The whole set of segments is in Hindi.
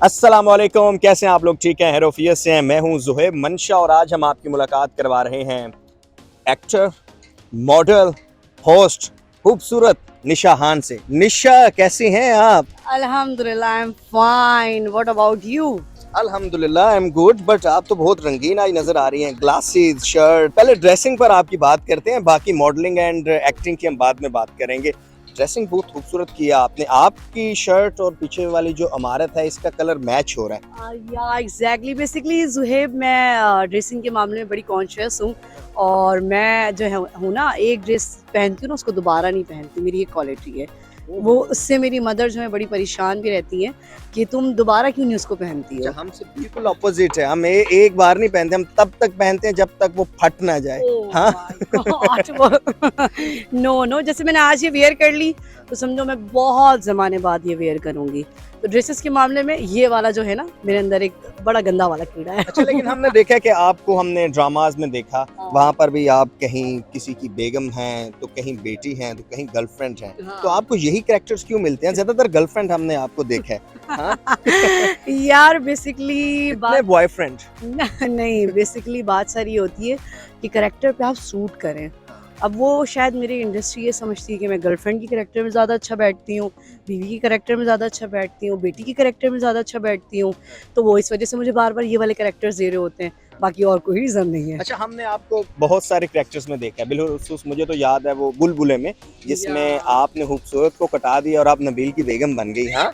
अस्सलामुअलैकुम, कैसे हैं आप लोग? ठीक हैं, हैरोफियत से हैं। मैं हूं ज़ुहैब मंशा और आज हम आपकी मुलाकात करवा रहे हैं एक्टर, मॉडल, होस्ट, खूबसूरत निशा हान से। निशा, कैसी हैं आप? Alhamdulillah, I'm fine. What about you? अल्हम्दुलिल्लाह, आई एम गुड। बट आप तो बहुत रंगीन आज नजर आ रही हैं, ग्लासेस, शर्ट। पहले ड्रेसिंग पर आपकी बात करते हैं, बाकी मॉडलिंग एंड एक्टिंग की हम बाद में बात करेंगे। ड्रेसिंग बहुत खूबसूरत किया आपने। आपकी शर्ट और पीछे वाली जो इमारत है, इसका कलर मैच हो रहा है। या एग्जैक्टली बेसिकली जुहेब, मैं ड्रेसिंग के मामले में बड़ी कॉन्शियस हूँ। और मैं जो है हूँ ना, एक ड्रेस पहनती हूँ ना, उसको दोबारा नहीं पहनती। मेरी एक क्वालिटी है वो। उससे मेरी मदर जो है बड़ी परेशान भी रहती है कि तुम दोबारा क्यों नहीं उसको पहनती हो। हमसे बिल्कुल ऑपोजिट है। हम एक बार नहीं पहनते, हम तब तक पहनते हैं जब तक वो फट ना जाए। नो नो, जैसे मैंने आज ये वेयर कर ली तो समझो मैं बहुत जमाने बाद ये वेयर करूंगी। तो ड्रेसेस के मामले में ये वाला जो है ना, मेरे अंदर एक बड़ा गंदा वाला कीड़ा है। अच्छा, लेकिन हमने देखा कि आपको हमने ड्रामाज में देखा, वहाँ पर भी आप कहीं किसी की बेगम हैं, तो कहीं बेटी हैं, तो कहीं गर्लफ्रेंड हैं। तो आपको यही कैरेक्टर्स क्यों मिलते हैं? ज्यादातर गर्लफ्रेंड हमने आपको देखा है। हाँ? यार बेसिकली बात बॉयफ्रेंड नहीं, बेसिकली बात सारी होती है कि करेक्टर पे आप सूट करें। अब वो शायद मेरी इंडस्ट्री ये समझती है कि मैं गर्लफ्रेंड की करेक्टर में ज़्यादा अच्छा बैठती हूँ, बीवी की करेक्टर में ज़्यादा अच्छा बैठती हूँ, बेटी की करेक्टर में ज़्यादा अच्छा बैठती हूँ। तो वो इस वजह से मुझे बार बार ये वाले करेक्टर्स दे रहे होते हैं, बाकी और कोई रीज़न नहीं है। अच्छा, हमने आपको बहुत सारे कैरेक्टर्स में देखा है। बिलखुसूस मुझे तो याद है वो बुलबुले में, जिसमें आपने खूबसूरत को कटा दिया और आप नबील की बेगम बन गई। हाँ,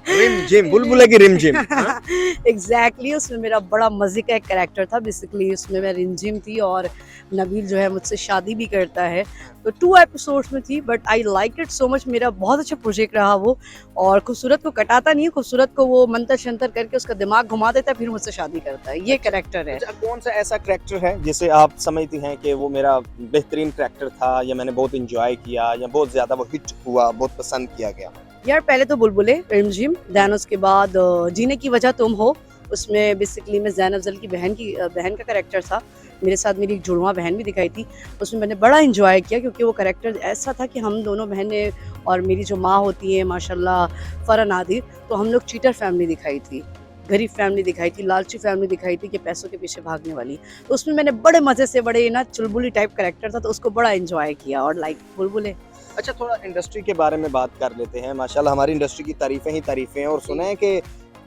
रिम जिम, बुलबुले की रिम जिम। हाँ? एग्जैक्टली, उसमें मेरा बड़ा मजे का एक कैरेक्टर था। बेसिकली उसमें मैं रिमझिम थी और नबील जो है मुझसे शादी भी करता है। तो 2 एपिसोड्स में थी, but I like it so much. मेरा बहुत अच्छा प्रोजेक्ट रहा वो। और खूबसूरत को कटाता नहीं है, खूबसूरत को वो मंतर शंतर करके उसका दिमाग घुमा देता है, फिर मुझसे शादी करता है। ये कैरेक्टर है। अच्छा, कौन सा ऐसा कैरेक्टर है जिसे आप समझती हैं कि वो मेरा बेहतरीन कैरेक्टर था, या मैंने बहुत इंजॉय किया, या बहुत ज्यादा वो हिट हुआ, बहुत पसंद किया गया? यार पहले तो बुलबुले, रिमझिम, देन उसके बाद जीने की वजह तुम हो। उसमें बेसिकली मैं ज़ैन अफ़ज़ल की बहन का कैरेक्टर था। मेरे साथ मेरी एक जुड़वा बहन भी दिखाई थी। उसमें मैंने बड़ा एंजॉय किया क्योंकि वो कैरेक्टर ऐसा था कि हम दोनों बहनें, और मेरी जो माँ होती है माशाल्लाह फरहान नादिर, तो हम लोग चीटर फैमिली दिखाई थी, गरीब फैमिली दिखाई थी, लालची फैमिली दिखाई थी कि पैसों के पीछे भागने वाली। तो उसमें मैंने बड़े मज़े से, बड़े ना चुलबुली टाइप कैरेक्टर था, तो उसको बड़ा एंजॉय किया और लाइक बुलबुले। अच्छा, थोड़ा इंडस्ट्री के बारे में बात कर लेते हैं। माशाल्लाह हमारी इंडस्ट्री की तारीफें ही तारीफें हैं, और सुना है कि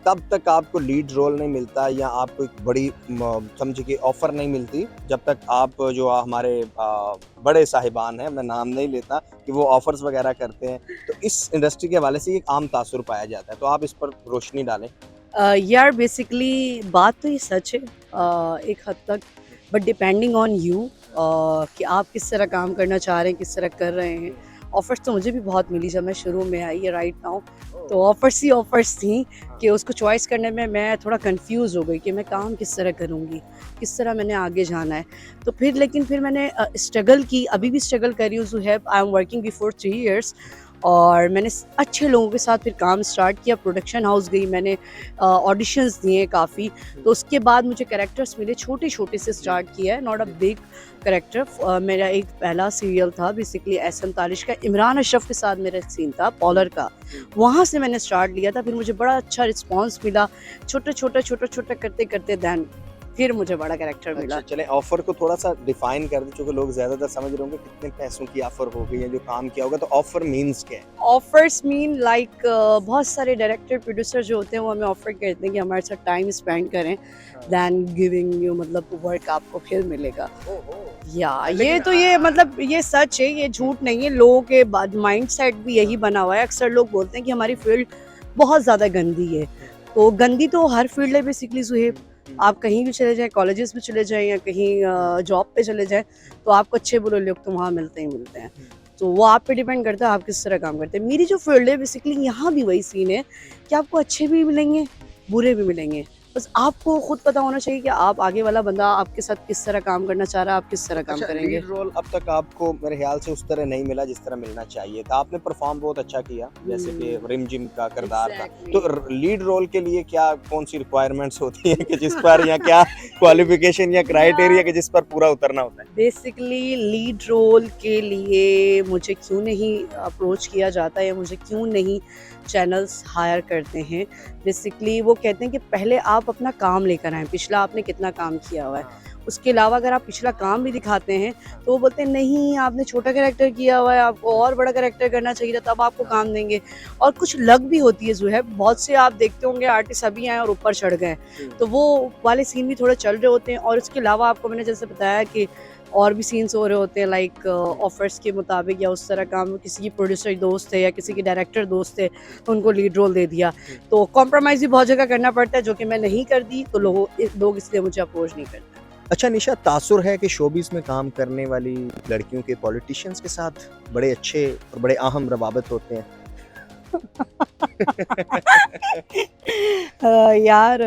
तब तक आपको लीड रोल नहीं मिलता, या आपको एक बड़ी समझिए कि ऑफर नहीं मिलती, जब तक आप जो हमारे बड़े साहिबान हैं, मैं नाम नहीं लेता, कि वो ऑफर्स वगैरह करते हैं। तो इस इंडस्ट्री के हवाले से एक आम तासुर पाया जाता है, तो आप इस पर रोशनी डालें। यार बेसिकली बात तो ये सच है एक हद तक, बट डिपेंडिंग ऑन यू कि आप किस तरह काम करना चाह रहे हैं, किस तरह कर रहे हैं। ऑफर्स तो मुझे भी बहुत मिली जब मैं शुरू में आई है, राइट नाउ तो ऑफर्स ही ऑफर्स थी कि उसको चॉइस करने में मैं थोड़ा कंफ्यूज हो गई कि मैं काम किस तरह करूँगी, किस तरह मैंने आगे जाना है। तो फिर लेकिन फिर मैंने स्ट्रगल की, अभी भी स्ट्रगल कर रही हूँ। Zuhaib, I am working before 3 years, और मैंने अच्छे लोगों के साथ फिर काम स्टार्ट किया। प्रोडक्शन हाउस गई, मैंने ऑडिशंस दिए काफ़ी। तो उसके बाद मुझे कैरेक्टर्स मिले, छोटे छोटे से स्टार्ट किया है, नॉट अ बिग कैरेक्टर। मेरा एक पहला सीरियल था बेसिकली एहसन तारिश का, इमरान अशरफ के साथ मेरा सीन था पॉलर का। वहाँ से मैंने स्टार्ट लिया था, फिर मुझे बड़ा अच्छा रिस्पॉन्स मिला। छोटा करते करते दैन फिर मुझे बड़ा कैरेक्टर मिला। अच्छा, चलें ऑफर को थोड़ा सा डिफाइन कर दें, क्योंकि लोग ज्यादातर समझ रहे होंगे कितने पैसों की ऑफर हो गई है, जो काम किया होगा। तो ऑफर मींस क्या है? ऑफर्स मीन लाइक बहुत सारे डायरेक्टर प्रोड्यूसर जो होते हैं वो हमें ऑफर करते हैं कि हमारे साथ टाइम स्पेंड करें, दैन गिविंग यू, मतलब वर्क आपको फिर मिलेगा। या ये तो ये मतलब ये सच है, ये झूठ नहीं है। लोगों के बाद माइंड सेट भी यही बना हुआ है। अक्सर लोग बोलते हैं कि हमारी फील्ड बहुत ज़्यादा गंदी है। तो गंदी तो हर फील्ड है बेसिकली ज़ुहैब। आप कहीं भी चले जाएं, कॉलेजेस में चले जाएं, या कहीं जॉब पे चले जाएं, तो आपको अच्छे बुरे लोग तो वहाँ मिलते ही मिलते हैं। तो वो आप पे डिपेंड करता है आप किस तरह काम करते हैं। मेरी जो फील्ड है बेसिकली यहाँ भी वही सीन है कि आपको अच्छे भी मिलेंगे, बुरे भी मिलेंगे। बस आपको खुद पता होना चाहिए कि आप, आगे वाला बंदा आपके साथ किस तरह काम करना चाह रहा है, आप किस तरह काम करेंगे। लीड रोल अब तक आपको मेरे ख्याल से उस तरह नहीं मिला जिस तरह मिलना चाहिए था। आपने परफॉर्म बहुत अच्छा किया, जैसे कि रिम जिम का किरदार था। तो लीड रोल के लिए क्या कौन सी रिक्वायरमेंट्स होती हैं कि जिस पर, या क्या क्वालिफिकेशन या क्राइटेरिया कि जिस पर पूरा उतरना होता है? बेसिकली लीड रोल के लिए मुझे क्यों नहीं अप्रोच किया जाता, या मुझे क्यों नहीं चैनल्स हायर करते हैं। बेसिकली वो कहते हैं कि पहले आप अपना काम लेकर आएँ, पिछला आपने कितना काम किया हुआ है। उसके अलावा अगर आप पिछला काम भी दिखाते हैं तो वो बोलते हैं नहीं आपने छोटा कैरेक्टर किया हुआ है, आपको और बड़ा कैरेक्टर करना चाहिए था, तब आपको काम देंगे। और कुछ लक भी होती है जो है, बहुत से आप देखते होंगे आर्टिस्ट अभी आए और ऊपर चढ़ गए, तो वो वाले सीन भी थोड़े चल रहे होते हैं। और उसके अलावा आपको मैंने जैसे बताया कि और भी सीन्स हो रहे होते हैं, लाइक ऑफर्स के मुताबिक या उस तरह काम, किसी की प्रोड्यूसर दोस्त है या किसी की डायरेक्टर दोस्त है तो उनको लीड रोल दे दिया, तो कॉम्प्रोमाइज़ भी बहुत जगह करना पड़ता है, जो कि मैं नहीं करती, तो लोग इसलिए मुझे अप्रोच नहीं करते। अच्छा निशा, तासुर है कि शोबिस में काम करने वाली लड़कियों के पॉलिटिशियंस के साथ बड़े अच्छे और बड़े अहम रवाबत होते हैं। यार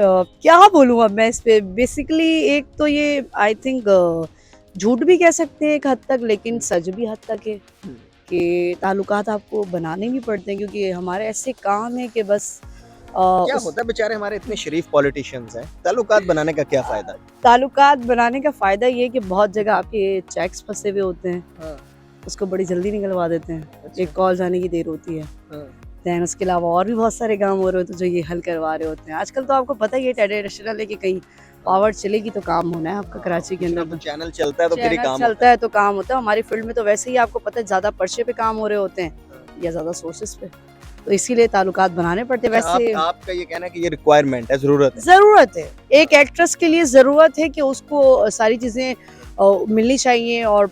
क्या बोलूँ अब मैं इस पे। बेसिकली एक तो ये आई थिंक झूठ भी कह सकते हैं एक हद तक, लेकिन सच भी हद तक है कि ताल्लुकात आपको बनाने भी पड़ते हैं, क्योंकि हमारे ऐसे काम है कि बस क्या होता है, बेचारे हमारे इतने शरीफ पॉलिटिशियंस हैं, ताल्लुकात बनाने का क्या फायदा? ताल्लुकात बनाने का फ़ायदा ये है कि बहुत जगह आपके चेक्स फंसे हुए होते हैं, उसको बड़ी जल्दी निकलवा देते हैं। अच्छा। एक कॉल जाने की देर होती है, दैन उसके अलावा और भी बहुत सारे काम हो रहे होते हैं जो ये हल करवा रहे होते हैं। आजकल तो आपको पता ही है ट्रेडिशनल है कि कहीं पावर चलेगी तो काम होना है आपका कराची के अंदर। तो चैनल चलता है तो फिर ही चैनल काम चलता है तो काम होता है। हमारी फील्ड में तो वैसे ही आपको पता है ज़्यादा पर्चे पे काम हो रहे होते हैं या ज़्यादा सोर्सेज पे, तो इसीलिए ताल्लुकात बनाने पड़ते हैं। वैसे आपका ये कहना है कि ये रिक्वायरमेंट है, जरूरत है। ज़रूरत है, एक एक्ट्रेस के लिए ज़रूरत है कि उसको सारी चीज़ें मिलनी चाहिए, और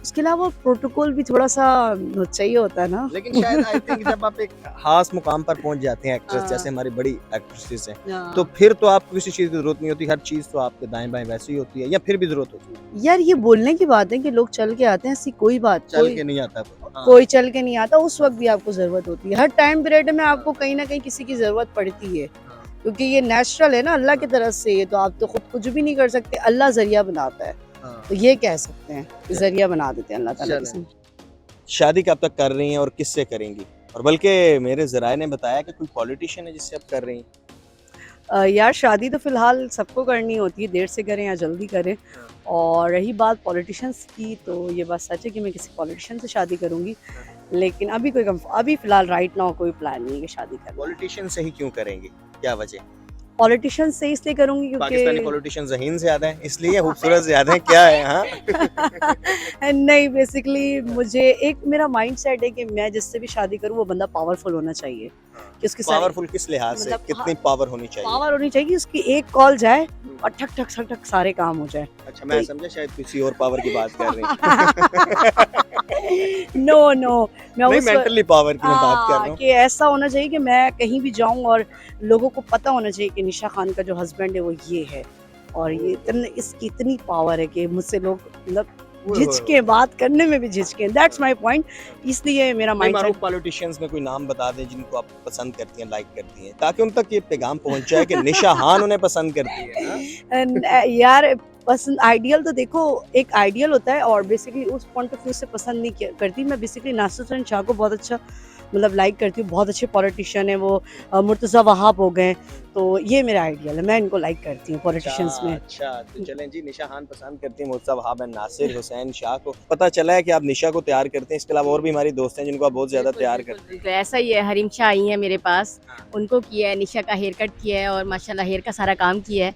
उसके अलावा प्रोटोकॉल भी थोड़ा सा चाहिए होता है ना। लेकिन शायद आई थिंक जब आप एक खास मुकाम पर पहुंच जाते हैं एक्ट्रेस, हाँ। जैसे हमारी बड़ी एक्ट्रेसेस हैं, हाँ। तो फिर तो आपको किसी चीज की जरूरत नहीं होती, हर चीज तो आपके दाएं बाएं वैसी ही होती है, या फिर भी जरूरत होती है? यार ये बोलने की बात है कि लोग चल के आते हैं, ऐसी कोई बात चल कोई के नहीं आता कोई। हाँ। कोई चल के नहीं आता, उस वक्त भी आपको ज़रूरत होती है। हर टाइम पीरियड में आपको कहीं ना कहीं किसी की ज़रूरत पड़ती है, क्योंकि ये नेचुरल है ना अल्लाह की तरफ से। ये तो आप तो खुद कुछ भी नहीं कर सकते, अल्लाह जरिया बनाता है, हाँ। तो ये कह सकते हैं कि जरिया बना देते हैं अल्लाह ताला चलें। किसी। शादी कब तक कर रही हैं और किससे करेंगी? और बल्कि मेरे ज़राए ने बताया कि कोई पॉलिटिशियन है जिससे आप कर रही हैं। यार शादी तो फिलहाल सबको करनी होती है, देर से करें या जल्दी करें। और रही बात पॉलिटिशियंस की, तो ये बात सच है कि मैं किसी पॉलिटिशियन से शादी करूंगी, लेकिन अभी फिलहाल राइट नाउ कोई प्लान नहीं है कि शादी करना। पॉलिटिशियन से ही क्यों करेंगी, क्या वजह? पॉलिटिशियन से इसलिए करूंगी पाकिस्तानी क्योंकि पॉलिटिशियन ज़हीन ज्यादा है, इसलिए खूबसूरत ज्यादा है, क्या है? हाँ। नहीं, बेसिकली मुझे एक मेरा माइंड सेट है कि मैं जिससे भी शादी करूँ वो बंदा पावरफुल होना चाहिए, कि उसकी पावरफुल किस लिहाज से, मतलब कितनी पावर होनी चाहिए? पावर होनी चाहिए कि उसकी एक कॉल जाए और ठक ठक ठक ठक सारे काम हो जाए। अच्छा, मैं समझा शायद किसी और पावर की बात कर रही हैं। नो नो, मैं नहीं, उस मेंटली पावर की मैं बात कर रहा हूँ। कि ऐसा होना चाहिए कि मैं कहीं भी जाऊं और लोगों को पता होना चाहिए कि निशा खान का जो हस्बैंड है वो ये है, और ये इसकी इतनी पावर है कि मुझसे लोग मतलब झिझके, बात करने में भी झिझके। That's my point. इसलिए मेरा माइंड मारूफ पॉलिटिशियंस में कोई नाम बता दें जिनको आप पसंद करती हैं, लाइक करती हैं, ताकि उन तक ये पैगाम पहुंच जाए कि निशा खान उन्हें पसंद करती है। हाँ? यार पसंद आइडियल तो देखो एक आइडियल होता है, और बेसिकली उस पॉइंट ऑफ व्यू से पसंद नहीं करती मैं। बेसिकली नासिरुद्दीन शाह को बहुत अच्छा मतलब लाइक करती हूँ, बहुत अच्छे पॉलिटिशियन है वो। मुर्तज़ा वहाब हो गए, तो ये मेरा आइडियल है, मैं इनको लाइक करती हूँ पॉलिटिशियंस में। अच्छा, तो चलें जी, निशा खान पसंद करती हैं मुर्तज़ा वहाब एंड नासिर हुसैन शाह को। पता चला है कि आप निशा को तैयार करते हैं, इसके अलावा और भी हमारी दोस्त हैं जिनको आप बहुत ज्यादा तैयार करते हैं। बिल्कुल, ऐसा ही है। हरीम शाह आई है मेरे पास, उनको किया है, निशा का हेयर कट किया है और माशाल्लाह हेयर का सारा काम किया है,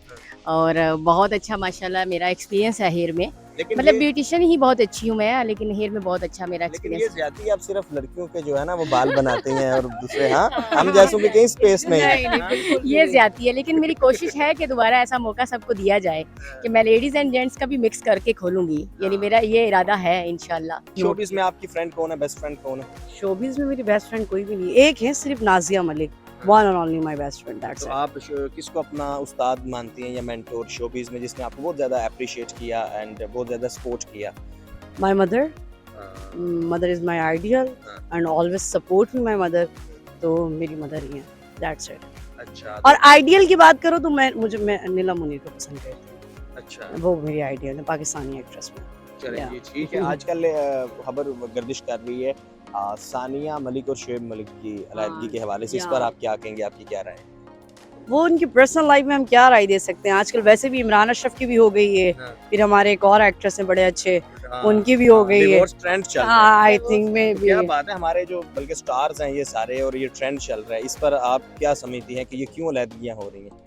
और बहुत अच्छा माशाल्लाह मेरा एक्सपीरियंस है हेयर में। लेकिन मतलब ये- ब्यूटिशियन ही बहुत अच्छी हूँ मैं, लेकिन हेयर में बहुत अच्छा मेरा लेकिन ये एक्सपीरियंस है। ज्यादा आप सिर्फ लड़कियों के जो है ना वो बाल बनाते हैं और दूसरे, हाँ, हम जैसों के कहीं स्पेस नहीं है। ये ज्यादती है, लेकिन मेरी कोशिश है कि दोबारा ऐसा मौका सबको दिया जाए कि मैं लेडीज एंड जेंट्स का भी मिक्स करके खोलूंगी, यानी मेरा ये इरादा है इंशाल्लाह। शोबिज़ में आपकी फ्रेंड कौन है, बेस्ट फ्रेंड कौन है? शोबिज में मेरी बेस्ट फ्रेंड कोई भी नहीं है, एक है सिर्फ Nazia Malik, one and only my best friend, that's तो इट। आप किसको अपना उस्ताद मानती हैं या मेंटोर शोबिज़ में, जिसने आपको बहुत ज्यादा अप्रिशिएट किया एंड बहुत ज्यादा सपोर्ट किया? My mother is my ideal and always support me my mother, तो मेरी मदर ही है, दैट्स इट। अच्छा, और आइडियल की बात करो तो मैं अनिला मुनीर को पसंद करती हूँ, अच्छा, वो मेरी आइडियल है पाकिस्तानी एक्ट्रेस में। चलिए Yeah. ये ठीक है। आजकल खबर गर्दिश कर रही है सानिया मलिक और शुएब मलिक की अलैदगी के हवाले से, इस Yeah. पर आप क्या कहेंगे, आपकी क्या राय है? वो उनकी पर्सनल लाइफ में हम क्या राय दे सकते हैं। आजकल वैसे भी इमरान अशरफ की भी हो गई है, हाँ। फिर हमारे एक और एक्ट्रेस हैं बड़े अच्छे, हाँ, उनकी भी हो गई है। डिवोर्स ट्रेंड चल रहा है। हाँ, आई थिंक में तो भी क्या बात है, हमारे जो बल्कि स्टार्स हैं ये सारे और ये ट्रेंड चल रहा है, इस पर आप क्या समझती हैं कि ये क्यों अलहदगियां हो रही हैं?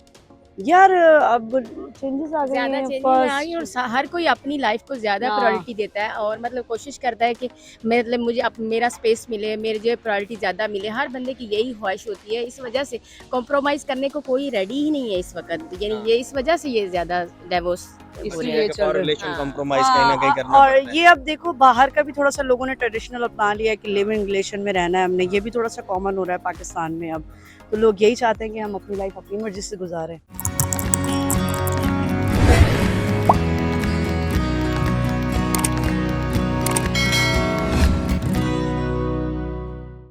यार अब चेंजेस आ गए ज़्यादा हैं चेंजेस आ गई और फर्स्ट। हर कोई अपनी लाइफ को ज़्यादा हाँ। प्रायोरिटी देता है और मतलब कोशिश करता है कि मतलब मुझे मेरा स्पेस मिले, मेरे जो प्रायोरिटी ज़्यादा मिले। हर बंदे की यही ख्वाहिश होती है, इस वजह से कॉम्प्रोमाइज़ करने को कोई रेडी ही नहीं है इस वक्त। यानी ये इस वजह से ये ज़्यादा डिवोर्स हो रहे इसलिए हैं। चल रहा है। रिलेशन हाँ। कॉम्प्रोमाइज कहीं ना कहीं करना और पड़ता है। ये अब देखो बाहर का भी थोड़ा सा लोगों ने ट्रेडिशनल अपना लिया है कि लिव इन रिलेशन में रहना है हमने, ये भी थोड़ा सा कॉमन हो रहा है पाकिस्तान में अब। तो लोग यही चाहते हैं कि हम अपनी लाइफ अपनी मर्जी से गुजारें।